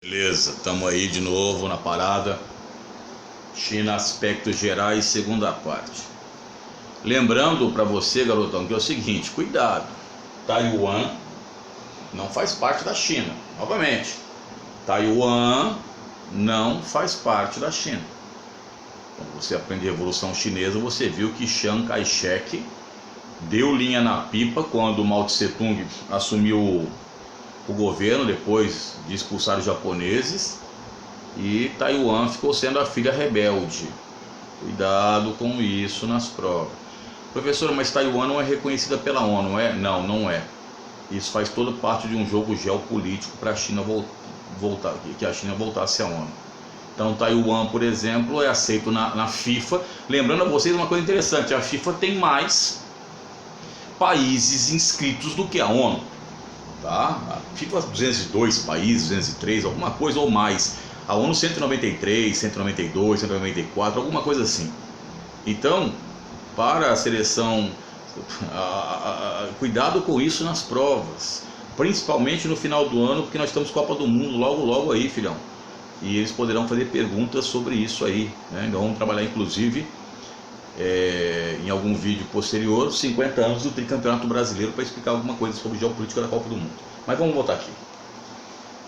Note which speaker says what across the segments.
Speaker 1: Beleza, estamos aí de novo na parada. China, aspectos gerais, segunda parte. Lembrando para você, garotão, que é o seguinte: cuidado, Taiwan não faz parte da China. Novamente, Taiwan não faz parte da China. Quando você aprende a Revolução Chinesa, você viu que Chiang Kai-shek deu linha na pipa quando Mao Tse Tung assumiu o governo depois de expulsar os japoneses, e Taiwan ficou sendo a filha rebelde. Cuidado com isso nas provas. Professor, mas Taiwan não é reconhecida pela ONU, não é? Não, não é. Isso faz toda parte de um jogo geopolítico para a China voltar, que a China voltasse à ONU. Então Taiwan, por exemplo, é aceito na FIFA. Lembrando a vocês uma coisa interessante: a FIFA tem mais países inscritos do que a ONU. Tá? A FIFA 202 países, 203, alguma coisa ou mais. A ONU 193, 192, 194, alguma coisa assim. Então, para a seleção, cuidado com isso nas provas, principalmente no final do ano, porque nós estamos Copa do Mundo logo aí, filhão. E eles poderão fazer perguntas sobre isso aí, né? Então vamos trabalhar inclusive em algum vídeo posterior 50 anos do tricampeonato brasileiro, para explicar alguma coisa sobre geopolítica da Copa do Mundo. Mas vamos voltar aqui.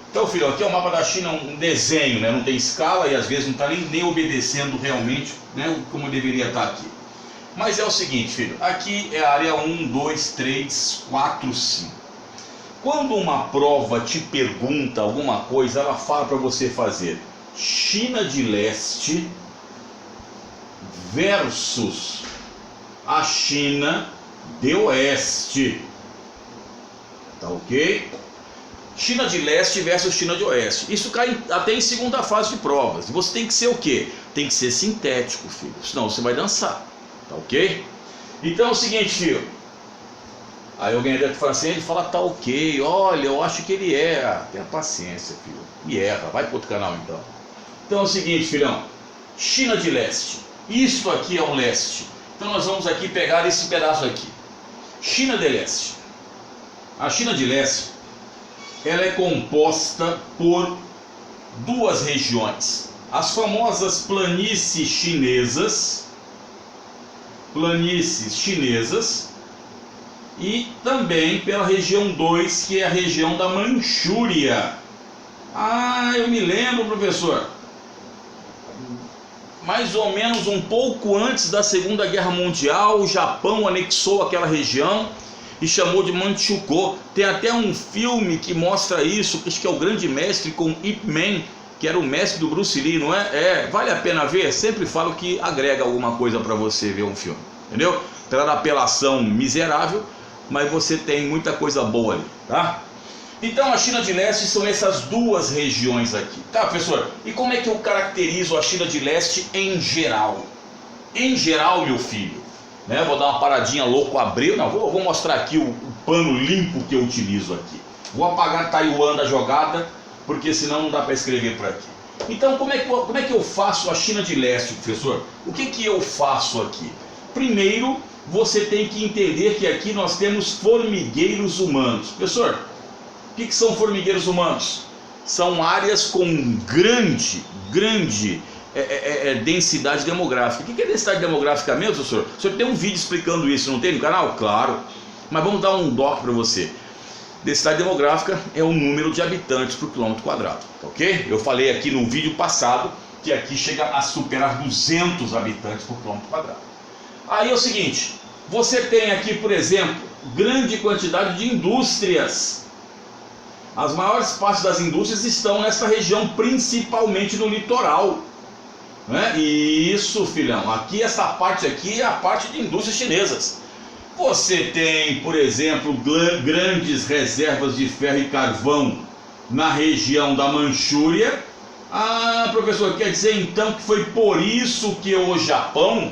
Speaker 1: Então, filho, aqui é o mapa da China, um desenho, né? Não tem escala e às vezes não está nem obedecendo realmente, né, como deveria estar aqui. Mas é o seguinte, filho, aqui é a área 1, 2, 3, 4, 5. Quando uma prova te pergunta alguma coisa, ela fala para você fazer China de Leste versus a China de Oeste. Tá ok? China de Leste versus China de Oeste. Isso cai até em segunda fase de provas. E você tem que ser o quê? Tem que ser sintético, filho. Senão você vai dançar. Tá ok? Então é o seguinte, filho. Aí alguém deve falar assim, ele fala, tá ok, olha, eu acho que ele erra. Tenha paciência, filho. E erra. Vai para outro canal então. Então é o seguinte, filhão. China de Leste. Isto aqui é o leste. Então nós vamos aqui pegar esse pedaço aqui. China de Leste. A China de Leste, ela é composta por duas regiões. As famosas planícies chinesas. E também pela região 2, que é a região da Manchúria. Ah, eu me lembro, professor. Mais ou menos um pouco antes da Segunda Guerra Mundial, o Japão anexou aquela região e chamou de Manchukuo. Tem até um filme que mostra isso, que acho que é o Grande Mestre, com Ip Man, que era o mestre do Bruce Lee, não é? Vale a pena ver. Sempre falo que agrega alguma coisa para você ver um filme, entendeu? Pela apelação miserável, mas você tem muita coisa boa ali, tá? Então a China de Leste são essas duas regiões aqui. Tá, professor? E como é que eu caracterizo a China de Leste em geral? Em geral, meu filho, né? Vou dar uma paradinha louco, abrir. Não, vou mostrar aqui o pano limpo que eu utilizo aqui. Vou apagar Taiwan da jogada, porque senão não dá para escrever por aqui. Então como é que eu faço a China de Leste, professor? O que eu faço aqui? Primeiro, você tem que entender que aqui nós temos formigueiros humanos. Professor, o que são formigueiros humanos? São áreas com grande densidade demográfica. O que é densidade demográfica mesmo, professor? O senhor tem um vídeo explicando isso, não tem no canal? Claro. Mas vamos dar um doc para você. Densidade demográfica é o número de habitantes por quilômetro quadrado, ok? Eu falei aqui no vídeo passado que aqui chega a superar 200 habitantes por quilômetro quadrado. Aí é o seguinte, você tem aqui, por exemplo, grande quantidade de indústrias. As maiores partes das indústrias estão nessa região, principalmente no litoral, né? Isso, filhão, aqui essa parte aqui é a parte de indústrias chinesas. Você tem, por exemplo, grandes reservas de ferro e carvão na região da Manchúria. Ah, professor, quer dizer então que foi por isso que o Japão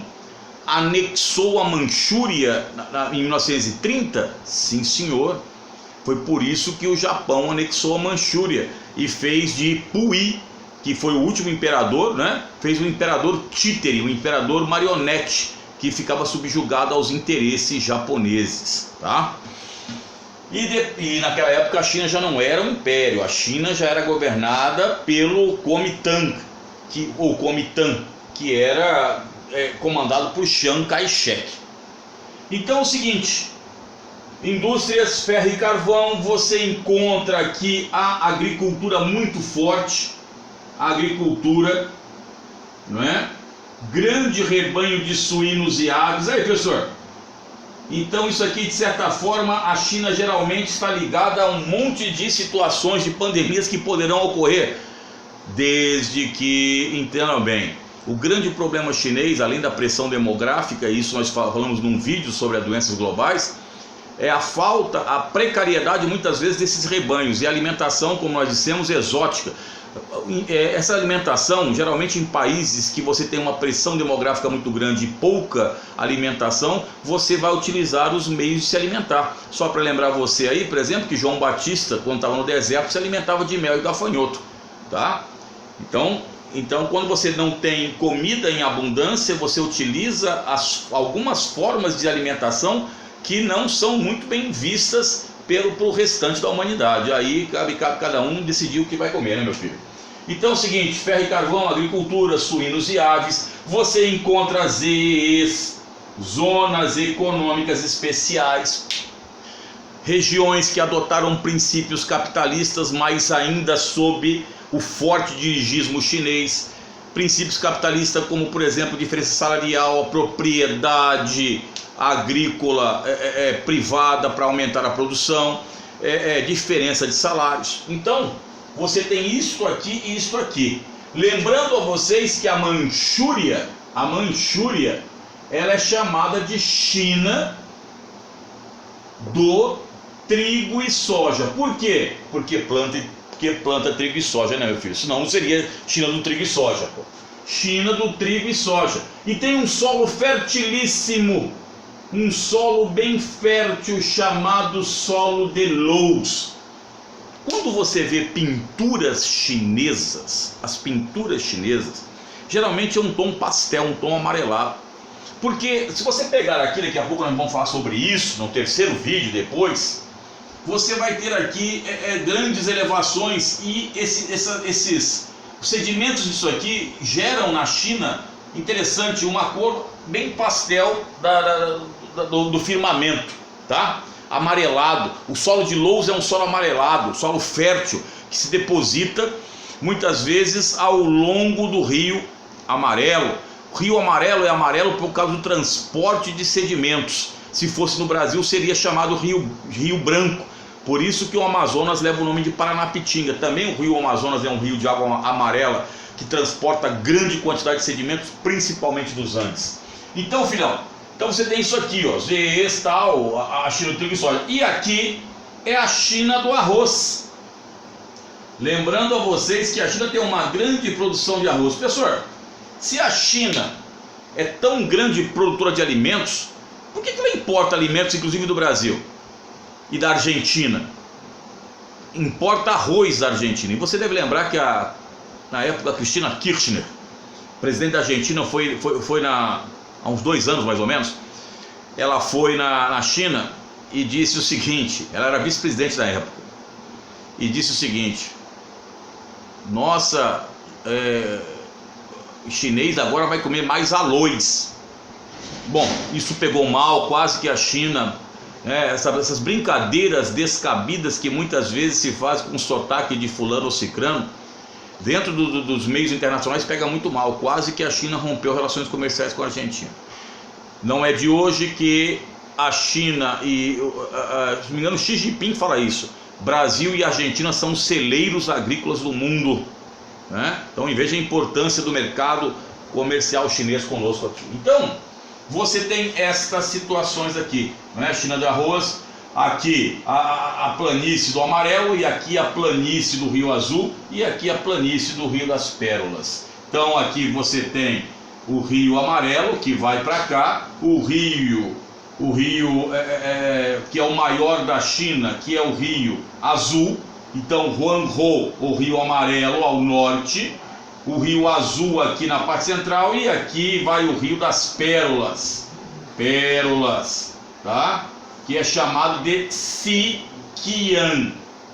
Speaker 1: anexou a Manchúria em 1930? Sim, senhor. Foi por isso que o Japão anexou a Manchúria e fez de Puyi, que foi o último imperador, né? Fez o imperador títere, o imperador marionete, que ficava subjugado aos interesses japoneses, tá? E naquela época a China já não era um império, a China já era governada pelo Kuomintang, que era comandado por Chiang Kai-shek. Então é o seguinte, indústrias, ferro e carvão, você encontra aqui a agricultura muito forte, a agricultura, não é? Grande rebanho de suínos e aves. Aí, professor, então isso aqui, de certa forma, a China geralmente está ligada a um monte de situações de pandemias que poderão ocorrer, desde que, entendam bem, o grande problema chinês, além da pressão demográfica, isso nós falamos num vídeo sobre as doenças globais, é a falta, a precariedade muitas vezes desses rebanhos, e a alimentação, como nós dissemos, exótica. Essa alimentação, geralmente em países que você tem uma pressão demográfica muito grande e pouca alimentação, você vai utilizar os meios de se alimentar. Só para lembrar você aí, por exemplo, que João Batista, quando estava no deserto, se alimentava de mel e gafanhoto, tá? Então quando você não tem comida em abundância, você utiliza algumas formas de alimentação que não são muito bem vistas pelo restante da humanidade. Aí cabe cada um decidir o que vai comer, né, meu filho? Então é o seguinte, ferro e carvão, agricultura, suínos e aves. Você encontra ZEs, zonas econômicas especiais, regiões que adotaram princípios capitalistas, mas ainda sob o forte dirigismo chinês. Princípios capitalistas como, por exemplo, diferença salarial, a propriedade agrícola privada para aumentar a produção, diferença de salários. Então, você tem isto aqui e isto aqui. Lembrando a vocês que a Manchúria, ela é chamada de China do trigo e soja. Por quê? Porque planta trigo e soja, né, meu filho? Senão não seria China do trigo e soja, pô. China do trigo e soja. E tem um solo fertilíssimo, um solo bem fértil chamado solo de Laos. Quando você vê pinturas chinesas, as pinturas chinesas, geralmente é um tom pastel, um tom amarelado. Porque se você pegar aqui, daqui a pouco nós vamos falar sobre isso, no terceiro vídeo depois, você vai ter aqui grandes elevações e esses sedimentos disso aqui geram na China, interessante, uma cor bem pastel do firmamento, tá? Amarelado. O solo de Laos é um solo amarelado, solo fértil, que se deposita muitas vezes ao longo do rio amarelo. O rio amarelo é amarelo por causa do transporte de sedimentos. Se fosse no Brasil seria chamado rio branco. Por isso que o Amazonas leva o nome de Paranapitinga. Também o rio Amazonas é um rio de água amarela que transporta grande quantidade de sedimentos, principalmente dos Andes. Então, filhão, você tem isso aqui, ó, ZEs, tal, a China do trigo e soja. E aqui é a China do arroz. Lembrando a vocês que a China tem uma grande produção de arroz. Professor, se a China é tão grande produtora de alimentos, por que ela importa alimentos, inclusive do Brasil e da Argentina? Importa arroz da Argentina. E você deve lembrar que na época a Cristina Kirchner, presidente da Argentina, foi há uns 2 anos mais ou menos, ela foi na China e disse o seguinte, ela era vice-presidente na época, e disse o seguinte: nossa, chinês agora vai comer mais aloes. Bom, isso pegou mal, quase que a China, essas brincadeiras descabidas que muitas vezes se faz com sotaque de fulano ou cicrano, dentro dos meios internacionais pega muito mal, quase que a China rompeu relações comerciais com a Argentina. Não é de hoje que a China e, se não me engano, Xi Jinping fala isso, Brasil e Argentina são celeiros agrícolas do mundo, né? Então, veja a importância do mercado comercial chinês conosco aqui. Então, você tem estas situações aqui, né? China do arroz, aqui a planície do amarelo, e aqui a planície do Rio Azul, e aqui a planície do Rio das Pérolas. Então aqui você tem o Rio Amarelo que vai para cá, o rio que é o maior da China, que é o Rio Azul. Então Huanghe, o Rio Amarelo ao norte, o Rio Azul aqui na parte central, e aqui vai o Rio das Pérolas, tá? que é chamado de Siquian,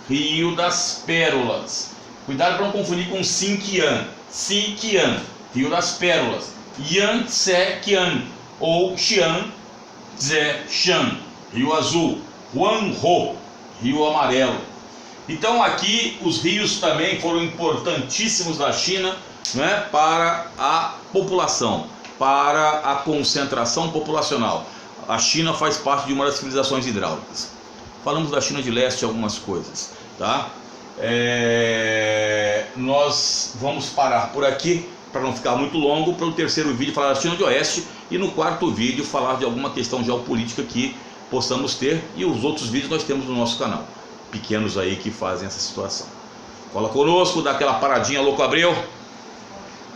Speaker 1: Rio das Pérolas. Cuidado para não confundir com Sinkian. Siquian, Rio das Pérolas. Yangtze-Kiang ou Xianzhe-Shan, Rio Azul. Huanghe, Rio Amarelo. Então aqui os rios também foram importantíssimos da China, né, para a população, para a concentração populacional. A China faz parte de uma das civilizações hidráulicas. Falamos da China de Leste algumas coisas, tá? Nós vamos parar por aqui para não ficar muito longo. Para o terceiro vídeo falar da China de Oeste e no quarto vídeo falar de alguma questão geopolítica que possamos ter, e os outros vídeos nós temos no nosso canal, pequenos aí que fazem essa situação. Cola conosco, dá aquela paradinha, louco Abreu.